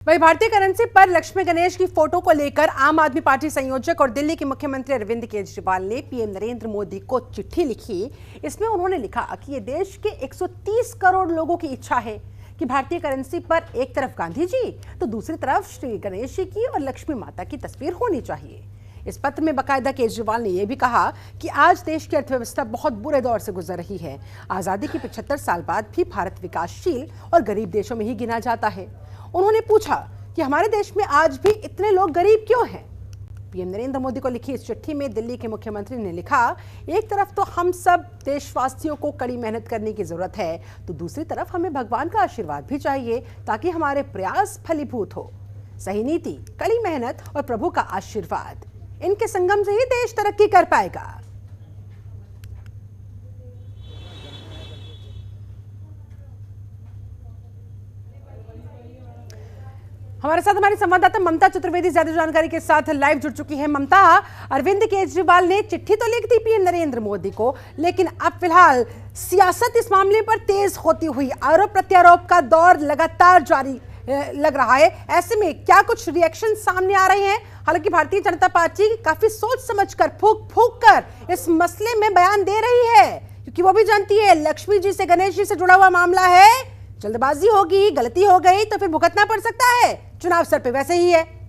वहीं भारतीय करेंसी पर लक्ष्मी गणेश की फोटो को लेकर आम आदमी पार्टी संयोजक और दिल्ली के मुख्यमंत्री अरविंद केजरीवाल ने पीएम नरेंद्र मोदी को चिट्ठी लिखी। इसमें उन्होंने लिखा कि ये देश के 130 करोड़ लोगों की इच्छा है कि भारतीय करेंसी पर एक तरफ गांधी जी तो दूसरी तरफ श्री गणेश जी की और लक्ष्मी माता की तस्वीर होनी चाहिए। इस पत्र में बाकायदा केजरीवाल ने यह भी कहा कि आज देश की अर्थव्यवस्था बहुत बुरे दौर से गुजर रही है। आजादी के 75 साल बाद भी भारत विकासशील और गरीब देशों में ही गिना जाता है। उन्होंने पूछा कि हमारे देश में आज भी इतने लोग गरीब क्यों हैं। पीएम नरेंद्र मोदी को लिखी इस चिट्ठी में दिल्ली के मुख्यमंत्री ने लिखा, एक तरफ तो हम सब देशवासियों को कड़ी मेहनत करने की जरूरत है, तो दूसरी तरफ हमें भगवान का आशीर्वाद भी चाहिए ताकि हमारे प्रयास फलीभूत हो। सही नीति, कड़ी मेहनत और प्रभु का आशीर्वाद, इनके संगम से ही देश तरक्की कर पाएगा। हमारे साथ हमारी संवाददाता ममता चतुर्वेदी ज्यादा जानकारी के साथ लाइव जुड़ चुकी है। ममता, अरविंद केजरीवाल ने चिट्ठी तो लिख दी पीएम नरेंद्र मोदी को, लेकिन अब फिलहाल सियासत इस मामले पर तेज होती हुई आरोप प्रत्यारोप का दौर लगातार जारी लग रहा है। ऐसे में क्या कुछ रिएक्शन सामने आ रहे हैं? हालांकि भारतीय जनता पार्टी काफी सोच समझकर फूंक फूंक कर इस मसले में बयान दे रही है, क्योंकि वो भी जानती है लक्ष्मी जी से गणेश जी से जुड़ा हुआ मामला है, जल्दबाजी होगी, गलती हो गई तो फिर भुगतना पड़ सकता है। चुनाव सर पे वैसे ही है।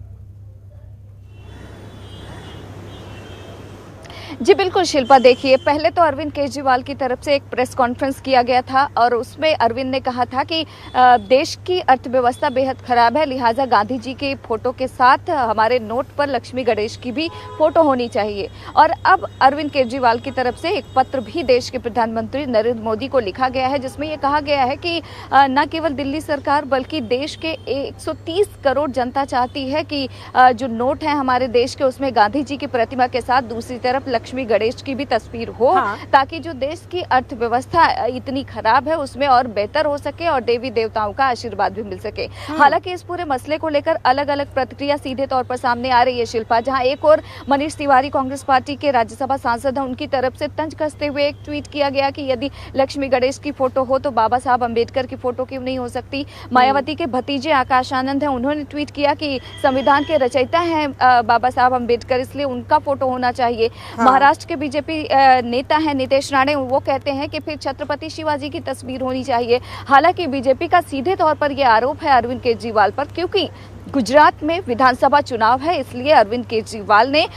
जी बिल्कुल शिल्पा, देखिए पहले तो अरविंद केजरीवाल की तरफ से एक प्रेस कॉन्फ्रेंस किया गया था और उसमें अरविंद ने कहा था कि देश की अर्थव्यवस्था बेहद खराब है, लिहाजा गांधी जी के फोटो के साथ हमारे नोट पर लक्ष्मी गणेश की भी फोटो होनी चाहिए। और अब अरविंद केजरीवाल की तरफ से एक पत्र भी देश के प्रधानमंत्री नरेंद्र मोदी को लिखा गया है, जिसमें यह कहा गया है कि न केवल दिल्ली सरकार बल्कि देश के 130 करोड़ जनता चाहती है कि जो नोट है हमारे देश के, उसमें गांधी जी की प्रतिमा के साथ दूसरी तरफ लक्ष्मी गणेश की भी तस्वीर हो, ताकि जो देश की अर्थव्यवस्था इतनी खराब है उसमें और बेहतर हो सके और देवी देवताओं का आशीर्वाद भी मिल सके। हालांकि इस पूरे मसले को लेकर अलग अलग प्रतिक्रिया सीधे तौर पर सामने आ रही है शिल्पा, जहां एक और मनीष तिवारी कांग्रेस पार्टी के राज्यसभा सांसद हैं, उनकी तरफ से तंज कसते हुए एक ट्वीट किया गया कि यदि लक्ष्मी गणेश की फोटो हो तो बाबा साहब अम्बेडकर की फोटो क्यों नहीं हो सकती। मायावती के भतीजे आकाश आनंद हैं, उन्होंने ट्वीट किया कि संविधान के रचयिता हैं बाबा साहब अम्बेडकर, इसलिए उनका फोटो होना चाहिए। महाराष्ट्र के बीजेपी नेता हैं नीतीश राणे, वो कहते हैं कि फिर छत्रपति शिवाजी की तस्वीर होनी चाहिए। हालांकि बीजेपी का सीधे तौर पर यह आरोप है अरविंद केजरीवाल पर, क्योंकि गुजरात में विधानसभा चुनाव है, इसलिए अरविंद केजरीवाल ने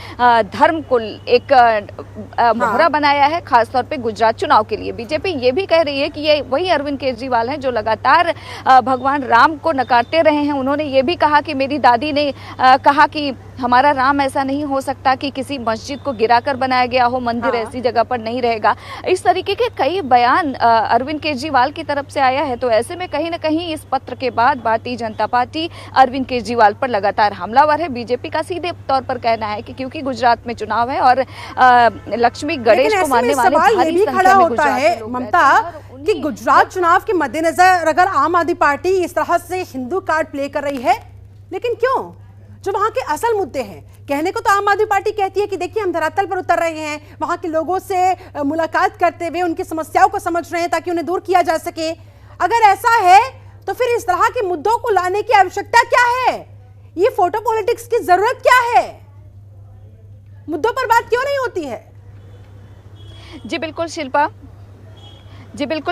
धर्म को एक मोहरा बनाया है, खासतौर पे गुजरात चुनाव के लिए। बीजेपी ये भी कह रही है कि ये वही अरविंद केजरीवाल हैं जो लगातार भगवान राम को नकारते रहे हैं। उन्होंने ये भी कहा कि मेरी दादी ने कहा कि हमारा राम ऐसा नहीं हो सकता कि किसी मस्जिद को गिराकर बनाया गया हो, मंदिर ऐसी जगह पर नहीं रहेगा। इस तरीके के कई बयान अरविंद केजरीवाल की तरफ से आया है। तो ऐसे में कहीं ना कहीं इस पत्र के बाद भारतीय जनता पार्टी अरविंद केजरीवाल पर लगातार हमलावर है। बीजेपी का सीधे तौर पर कहना है कि क्योंकि गुजरात में चुनाव है और लक्ष्मी गणेश को मानने वाले भारी संख्या में गुजरात के लोग ममता कि गुजरात चुनाव के मद्देनजर अगर आम आदमी पार्टी इस तरह से हिंदू कार्ड प्ले कर रही है, लेकिन क्यों? जो वहां के असल मुद्दे हैं, कहने को तो आम आदमी पार्टी कहती है कि देखिए हम धरातल पर उतर रहे हैं, वहां के लोगों से मुलाकात करते हुए उनकी समस्याओं को समझ रहे हैं ताकि उन्हें दूर किया जा सके। अगर ऐसा है तो फिर इस तरह के मुद्दों को लाने की आवश्यकता क्या है? ये फोटो पॉलिटिक्स की जरूरत क्या है? मुद्दों पर बात क्यों नहीं होती है? जी बिल्कुल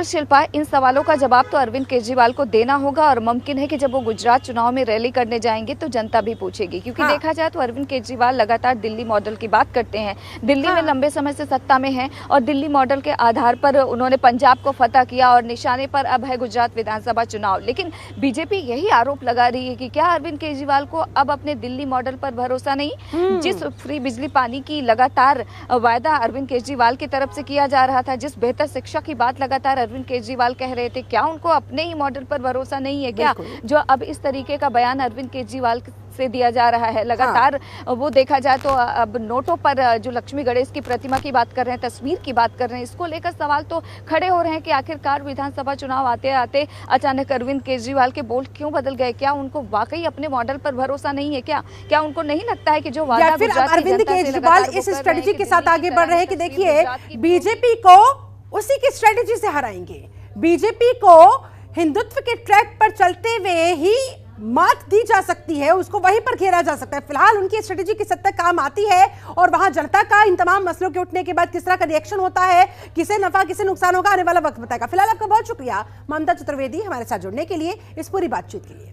शिल्पा, इन सवालों का जवाब तो अरविंद केजरीवाल को देना होगा और मुमकिन है कि जब वो गुजरात चुनाव में रैली करने जाएंगे तो जनता भी पूछेगी, क्योंकि देखा जाए तो अरविंद केजरीवाल लगातार दिल्ली मॉडल की बात करते हैं। दिल्ली में लंबे समय से सत्ता में हैं और दिल्ली मॉडल के आधार पर उन्होंने पंजाब को फतह किया और निशाने पर अब है गुजरात विधानसभा चुनाव। लेकिन बीजेपी यही आरोप लगा रही है कि क्या अरविंद केजरीवाल को अब अपने दिल्ली मॉडल पर भरोसा नहीं? जिस फ्री बिजली पानी की लगातार वायदा अरविंद केजरीवाल की तरफ से किया जा रहा था, जिस बेहतर शिक्षा की बात लगातार अरविंद केजरीवाल कह रहे थे, क्या उनको अपने ही मॉडल पर भरोसा नहीं है क्या? जो अब इस तरीके का बयान अरविंद केजरीवाल से दिया जा रहा है लगातार। वो देखा जाए तो अब नोटों पर जो लक्ष्मी गणेश की प्रतिमा की बात कर रहे हैं, तस्वीर की बात कर रहे हैं, इसको लेकर सवाल तो खड़े हो रहे हैं कि आखिरकार विधानसभा चुनाव आते आते अचानक अरविंद केजरीवाल के बोल क्यों बदल गए? क्या उनको वाकई अपने मॉडल पर भरोसा नहीं है क्या उनको नहीं लगता है कि जो वादा अरविंद केजरीवाल इस स्ट्रेटेजी के साथ आगे बढ़ रहे हैं कि देखिए बीजेपी को उसी की स्ट्रेटेजी से हराएंगे, बीजेपी को हिंदुत्व के ट्रैक पर चलते हुए ही मात दी जा सकती है, उसको वहीं पर घेरा जा सकता है। फिलहाल उनकी स्ट्रेटेजी किस हद तक काम आती है और वहां जनता का इन तमाम मसलों के उठने के बाद किस तरह का रिएक्शन होता है, किसे नफा किसे नुकसान होगा, आने वाला वक्त बताएगा। फिलहाल आपका बहुत शुक्रिया ममता चतुर्वेदी हमारे साथ जुड़ने के लिए, इस पूरी बातचीत के लिए।